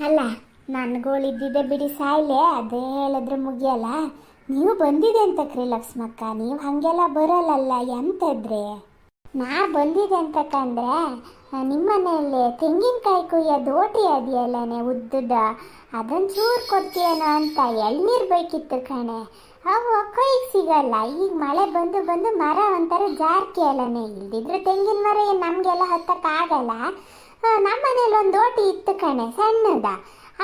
ಅಲ್ಲ ನನ್ಗಳಿದ್ದಿದ್ದೆ ಬಿಡಿ ಸಾಯ್ಲೆ, ಅದೇ ಹೇಳಿದ್ರೆ ಮುಗಿಯಲ್ಲ. ನೀವು ಬಂದಿದೆ ಅಂತಕ್ರಿ ಲಕ್ಷ್ಮಕ್ಕ, ನೀವು ಹಾಗೆಲ್ಲ ಬರಲ್ಲಲ್ಲ ಎಂತದ್ರಿ. ನಾ ಬಂದಿದೆ ಅಂತಕಂದ್ರೆ ನಿಮ್ಮನೆಯಲ್ಲಿ ತೆಂಗಿನಕಾಯಿ ಕುಯ್ಯೋ ದೋಟಿ ಅದೆಯಲ್ಲನೆ ಉದ್ದದ, ಅದನ್ನು ಚೂರು ಕೊಡ್ತೀಯೇನೋ ಅಂತ ಎಳ್ನೀರು ಬೇಕಿತ್ತು ಕಣೆ. ಅವು ಕೈಗೆ ಸಿಗಲ್ಲ. ಈಗ ಮಳೆ ಬಂದು ಬಂದು ಮರ ಒಂಥರ ಜಾರ್ಕಿ ಅಲ್ಲನೆ, ಇಲ್ದಿದ್ರೆ ತೆಂಗಿನ ಮರ ಏನು ನಮಗೆಲ್ಲ ಹತ್ತಕ್ಕಾಗಲ್ಲ. ನಮ್ಮ ಮನೇಲಿ ಒಂದು ದೋಟಿ ಇತ್ತು ಕಣೆ ಸಣ್ಣದ,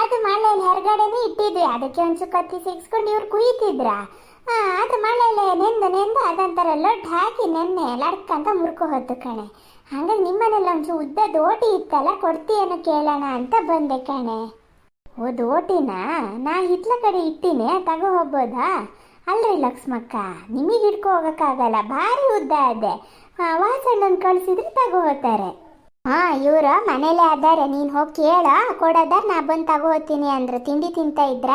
ಅದು ಮಳೆಯಲ್ಲಿ ಹೊರಗಡೆನೇ ಇಟ್ಟಿದ್ವಿ. ಅದಕ್ಕೆ ಒಂಚೂರು ಕತ್ತಿ ಸಿಗಿಸ್ಕೊಂಡು ಇವ್ರು ಕುಯ್ತಿದ್ರ. ಅದು ಮಳೆಯಲ್ಲೇ ನೆಂದು ಅದೊಂಥರ ಲೊಡ್ಡು ಹಾಕಿ ನೆನ್ನೆ ಲಡ್ಕಂತ ಮುರ್ಕೊ ಹೊತ್ತು ಕಣೆ. ಹಾಗಾಗಿ ನಿಮ್ಮನೆಲ್ಲ ಒಂಚೂರು ಉದ್ದ ದೋಟಿ ಇತ್ತಲ್ಲ, ಕೊಡ್ತೀಯೇನೋ ಕೇಳೋಣ ಅಂತ ಬಂದೆ ಕಣೆ. ಓ ದೋಟಿನ ನಾ ಹಿತ್ಲ ಕಡೆ ಇಟ್ಟಿನಿ, ತಗೋ ಹೋಗ್ಬೋದಾ? ಅಲ್ರಿ ಲಕ್ಷ್ಮಕ್ಕ, ನಿಮಗೆ ಹಿಡ್ಕೊ ಹೋಗೋಕ್ಕಾಗಲ್ಲ, ಭಾರಿ ಉದ್ದ ಅದೇ. ವಾಸಣ್ಣನ ಕಳಿಸಿದ್ರೆ ತಗೋ ಹೋಗ್ತಾರೆ. ಇವರು ಮನೇಲೇ ಅದಾರೆ, ನೀನು ಹೋಗಿ ಕೇಳ ಕೊಡೋದಾರ, ನಾ ಬಂದು ತಗೋ ಹೋಗ್ತೀನಿ ಅಂದ್ರು. ತಿಂಡಿ ತಿಂತ ಇದ್ರ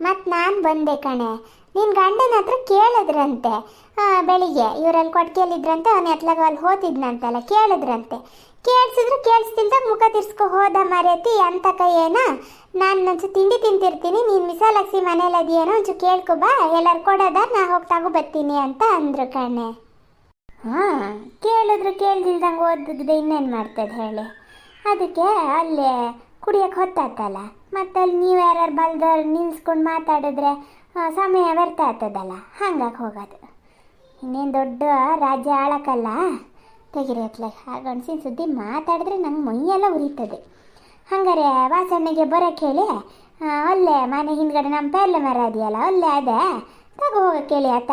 ಮತ್ತು ನಾನು ಬಂದೆ ಕಣೆ. ನಿನ್ನ ಗಂಡನ ಹತ್ರ ಕೇಳಿದ್ರಂತೆ ಬೆಳಿಗ್ಗೆ, ಇವರಲ್ಲಿ ಕೊಟ್ಕೇಲಿದ್ರಂತೆ, ಅವನ ಎತ್ಲಾಗ ಅಲ್ಲಿ ಹೋತಿದ್ನಂತಲ್ಲ, ಕೇಳಿದ್ರಂತೆ. ಕೇಳಿಸ್ತಿಲ್ದಾಗ ಮುಖ ತಿರ್ಸ್ಕೊ ಹೋದ ಮರೇತಿ ಅಂತಕ ಏನ. ನಾನು ಒಂಚೂರು ತಿಂಡಿ ತಿಂತಿರ್ತೀನಿ, ನೀನು ವಿಶಾಲಾಕ್ಷಿ ಮನೇಲಿ ಅದೇನೋ ಒಂಚೂರು ಕೇಳ್ಕೊ ಬಾ, ಎಲ್ಲರೂ ಕೊಡೋದಾರ ನಾ ಹೋಗಿ ತಗೋ ಬರ್ತೀನಿ ಅಂತ ಅಂದರು ಕಣೆ. ಕೇಳಿದ್ರು ಕೇಳ್ದಿಲ್ದಂಗೆ ಓದಿದ್ರೆ ಇನ್ನೇನು ಮಾಡ್ತದೆ ಹೇಳಿ. ಅದಕ್ಕೆ ಅಲ್ಲೇ ಕುಡಿಯೋಕೆ ಹೊತ್ತಾತಲ್ಲ, ಮತ್ತು ಅಲ್ಲಿ ನೀವು ಯಾರು ಬಲ್ದವ್ರು ನಿಲ್ಸ್ಕೊಂಡು ಮಾತಾಡಿದ್ರೆ ಸಮಯ ವ್ಯರ್ಥ ಆಗ್ತದಲ್ಲ, ಹಂಗಾಗಿ ಹೋಗೋದು. ಇನ್ನೇನು ದೊಡ್ಡ ರಾಜ್ಯ ಆಳಕ್ಕಲ್ಲ, ತೆಗಿರಿ ಅತ್ಲಾಗ. ಗಂಡಸಿನ ಸುದ್ದಿ ಮಾತಾಡಿದ್ರೆ ನಂಗೆ ಮೈಯೆಲ್ಲ ಉರಿತದೆ. ಹಂಗಾರೆ ವಾಸಣ್ಣಗೆ ಬರೋಕ್ಕೆ ಹೇಳಿ, ಅಲ್ಲೇ ಮನೆ ಹಿಂದ್ಗಡೆ ನಮ್ಮ ಪೇರ್ಲೆ ಮರ ಅದೆಯಲ್ಲ, ಅಲ್ಲೇ ಅದೇ ತಗೋ ಹೋಗೋಕ್ಕೆ ಹೇಳಿ ಆತ.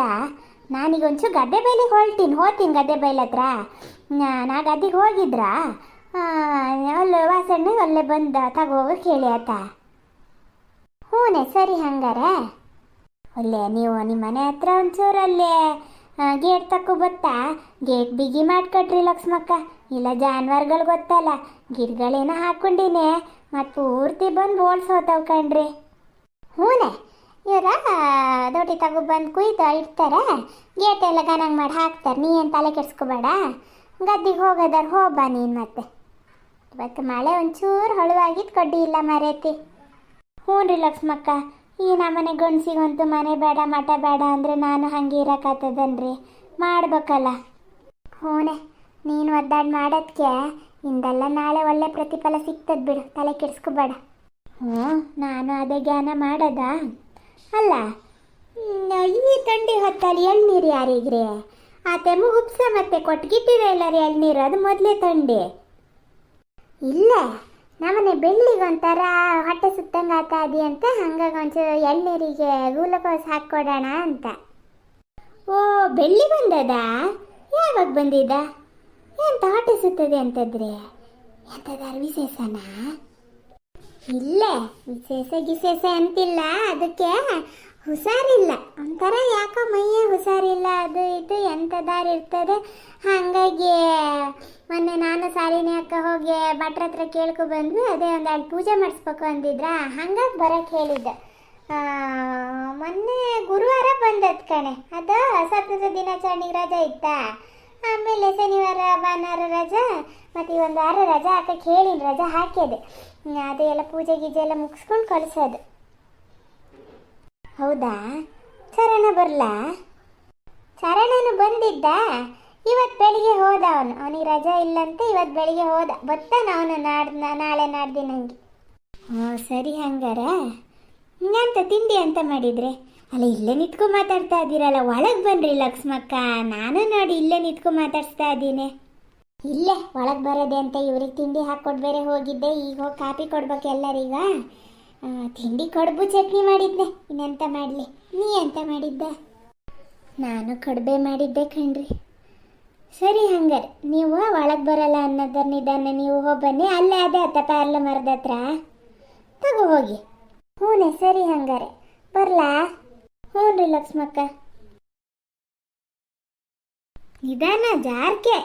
ನಾನೀಗ ಒಂಚೂರು ಗದ್ದೆ ಬೈಲಿಗೆ ಹೋಗ್ತೀನಿ ಗದ್ದೆ ಬೈಲ್ ಹತ್ರ. ನಾ ಗದ್ದೆಗೆ ಹೋಗಿದ್ರ ಅಲ್ಲೇ ವಾಸಣ್ಣಗೆ ಅಲ್ಲೇ ಬಂದು ತಗೋ ಹೋಗೋಕ್ಕೆ ಹೇಳಿ ಆತ. ಹ್ಞೂ ಸರಿ. ಹಂಗಾರೆ ಅಲ್ಲೇ ನೀವು ನಿಮ್ಮ ಮನೆ ಹತ್ರ ಒಂಚೂರು ಅಲ್ಲೇ ಗೇಟ್ ತಕ್ಕೋ ಬತ್ತಾ, ಗೇಟ್ ಬಿಗಿ ಮಾಡ್ಕೊಟ್ರಿ ಲಕ್ಷ್ಮಕ್ಕ. ಇಲ್ಲ ಜಾನುವಾರುಗಳು ಗೊತ್ತಲ್ಲ, ಗಿಡಗಳೇನೋ ಹಾಕ್ಕೊಂಡಿನಿ, ಮತ್ತು ಪೂರ್ತಿ ಬಂದು ಓಡಿಸೋತಾವ್ ಕಣ್ರಿ. ಹ್ಞೂನೆ, ಇವರ ದೊಡ್ಡಿ ತಗೋ ಬಂದು ಕುಯ್ದು ಇಡ್ತಾರೆ, ಗೇಟ್ ಎಲ್ಲ ಗನಂಗೆ ಮಾಡಿ ಹಾಕ್ತಾರೆ. ನೀ ಏನು ತಲೆ ಕೆಡ್ಸ್ಕೊಬೇಡ, ಗದ್ದಿಗೆ ಹೋಗೋದಾರ ಹೋಗ್ಬಾ ನೀನು. ಮತ್ತೆ ಇವತ್ತು ಮಳೆ ಒಂಚೂರು ಹೊಳುವಾಗಿದ್ದು ಕಡ್ಡಿ ಇಲ್ಲ ಮರೇತಿ. ಹ್ಞೂ ರೀ ಲಕ್ಷ್ಮಕ್ಕ, ಈ ನಮ್ಮನೆ ಗಂಡಸಿಗಂತೂ ಮನೆ ಬೇಡ ಮಠ ಬೇಡ ಅಂದರೆ ನಾನು ಹಂಗೆ ಇರೋಕ್ಕಾಗ್ತದನ್ರಿ, ಮಾಡ್ಬೇಕಲ್ಲ. ಹ್ಞೂನೆ, ನೀನು ಒದ್ದಾಡಿ ಮಾಡೋದಕ್ಕೆ ಇಂದೆಲ್ಲ ನಾಳೆ ಒಳ್ಳೆ ಪ್ರತಿಫಲ ಸಿಗ್ತದೆ ಬಿಡು, ತಲೆ ಕೆಡ್ಸ್ಕೊಬೇಡ. ನಾನು ಅದೇ ಜ್ಞಾನ ಮಾಡೋದ ಅಲ್ಲ. ಈ ಥಂಡಿ ಹೊತ್ತಲ್ಲಿ ಎಳ್ನೀರು ಯಾರಿಗ್ರಿ? ಆ ತೆಮ್ಮಗೆ ಉಪ್ಸ ಮತ್ತೆ ಕೊಟ್ಗಿಟ್ಟಿರ ಎಲ್ಲರೂ ಎಳ್ನೀರು, ಅದು ಮೊದಲೇ ಥಂಡಿ. ಇಲ್ಲ, ನಮ್ಮನೆ ಬೆಳ್ಳಿಗೆ ಒಂಥರ ಹೊಟ್ಟೆ ಸುತ್ತಂಗೆ ಆತಾದಿ ಅಂತ, ಹಂಗಾಗಿ ಒಂಚೂರು ಎಳ್ನೀರಿಗೆ ಗ್ಲೂಕೋಸ್ ಹಾಕ್ಕೊಡೋಣ ಅಂತ. ಓ ಬೆಳ್ಳಿ ಬಂದದ? ಯಾವಾಗ ಬಂದಿದ್ದ? ಎಂತ ಹೊಟ್ಟೆ ಸುತ್ತದೆ ಅಂತದ್ರಿ? ಎಂಥದಾರು ವಿಶೇಷನಾ? ಇಲ್ಲ, ವಿಶೇಷ ಅಂತಿಲ್ಲ, ಅದಕ್ಕೆ ಹುಷಾರಿಲ್ಲ, ಒಂಥರ ಯಾಕೋ ಮೈಯೇ ಹುಷಾರಿಲ್ಲ, ಅದು ಇದು ಎಂಥದಾರು ಇರ್ತದೆ. ಹಾಗಾಗಿ ಮೊನ್ನೆ ನಾನು ಸಾರಿನೇ ಅಕ್ಕ ಹೋಗಿ ಭಟ್ರ ಹತ್ರ ಕೇಳ್ಕೊ ಬಂದ್ವಿ, ಅದೇ ಒಂದೆರಡು ಪೂಜೆ ಮಾಡಿಸ್ಬೇಕು ಅಂದಿದ್ರ, ಹಂಗಾಗಿ ಬರೋಕ್ಕೆ ಹೇಳಿದ್ದೆ. ಮೊನ್ನೆ ಗುರುವಾರ ಬಂದದ್ದು ಕಣೆ, ಅದು ಸಪ್ತದ ದಿನಾಚರಣೆಗೆ ರಜೆ ಇತ್ತಾ, ಆಮೇಲೆ ಶನಿವಾರ ಭಾನುವಾರ ರಜಾ, ಮತ್ತು ಈ ಒಂದು ವಾರ ರಜಾ ಹಾಕಕ್ಕೆ ಹೇಳಿನ, ರಜಾ ಹಾಕಿದೆ. ಅದೇ ಎಲ್ಲ ಪೂಜೆ ಗೀಜೆ ಎಲ್ಲ ಮುಗಿಸ್ಕೊಂಡು ಕಳಿಸೋದು. ಹೌದಾ? ಚರಣ ಬರಲಾ? ಚರಣನು ಬಂದಿದ್ದ, ಇವತ್ತು ಬೆಳಿಗ್ಗೆ ಹೋದ. ಅವನಿಗೆ ರಜಾ ಇಲ್ಲಂತೆ, ಇವತ್ತು ಬೆಳಿಗ್ಗೆ ಹೋದ. ಬರ್ತಾನ ಅವನು ನಾಳೆ ನಾಡ್ದಿನಂಗೆ. ಸರಿ. ಹಂಗಾರ ಅಂತ ತಿಂಡಿ ಅಂತ ಮಾಡಿದರೆ? ಅಲ್ಲ, ಇಲ್ಲೇ ನಿಂತ್ಕೊ ಮಾತಾಡ್ತಾ ಇದ್ದೀರಲ್ಲ, ಒಳಗೆ ಬನ್ನಿರಿ ಲಕ್ಷ್ಮಕ್ಕ, ನಾನು ನೋಡಿ ಇಲ್ಲೇ ನಿಂತ್ಕೊ ಮಾತಾಡ್ಸ್ತಾ ಇದ್ದೀನಿ. ಇಲ್ಲೇ ಒಳಗೆ ಬರೋದೆ ಅಂತ ಇವ್ರಿಗೆ ತಿಂಡಿ ಹಾಕ್ಕೊಟ್ಟು ಬೇರೆ ಹೋಗಿದ್ದೆ, ಈಗ ಹೋಗಿ ಕಾಪಿ ಕೊಡ್ಬೇಕು ಎಲ್ಲರೀಗ. ತಿಂಡಿ ಕಡುಬು ಚಟ್ನಿ ಮಾಡಿದ್ದೆ, ಇನ್ನೆಂತ ಮಾಡಲಿ. ನೀ ಎಂತ ಮಾಡಿದ್ದ? ನಾನು ಕಡುಬೆ ಮಾಡಿದ್ದೆ ಕಣ್ರಿ. ಸರಿ, ಹಂಗಾರೆ ನೀವು ಒಳಗೆ ಬರಲ್ಲ ಅನ್ನೋದರ ನಿಧಾನ ನೀವು ಹೋಗಿ ಬನ್ನಿ, ಅಲ್ಲೇ ಅದೇ ಅತ್ತ ಪ್ಯಾರ್ಲ ಮರದ ಹತ್ರ ತಗೋ ಹೋಗಿ. ಹ್ಞೂ ಸರಿ. ಹಂಗಾರೆ ಬರಲಾ? ಹ್ಞೂ ರೀ ಲಕ್ಷ್ಮಕ್ಕ. ನಿಧಾನ ಜಾರ್ಕೆ.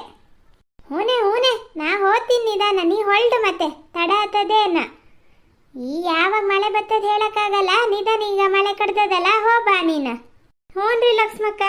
ಹೂನೆ ನಾ ಹೋಗ್ತೀನಿ ನಿಧಾನ, ನೀ ಹೊಲ್ಡು ಮತ್ತೆ ತಡ ಆಗ್ತದೇನ. ಈ ಯಾವಾಗ ಮಳೆ ಬರ್ತದೆ ಹೇಳಕ್ಕಾಗಲ್ಲ, ನಿಧಾನ. ಈಗ ಮಳೆ ಕಡ್ದದಲ್ಲ, ಹೋಗ್ಬಾ ನೀನು. ಹ್ಞೂ ರೀ ಲಕ್ಷ್ಮಕ್ಕ.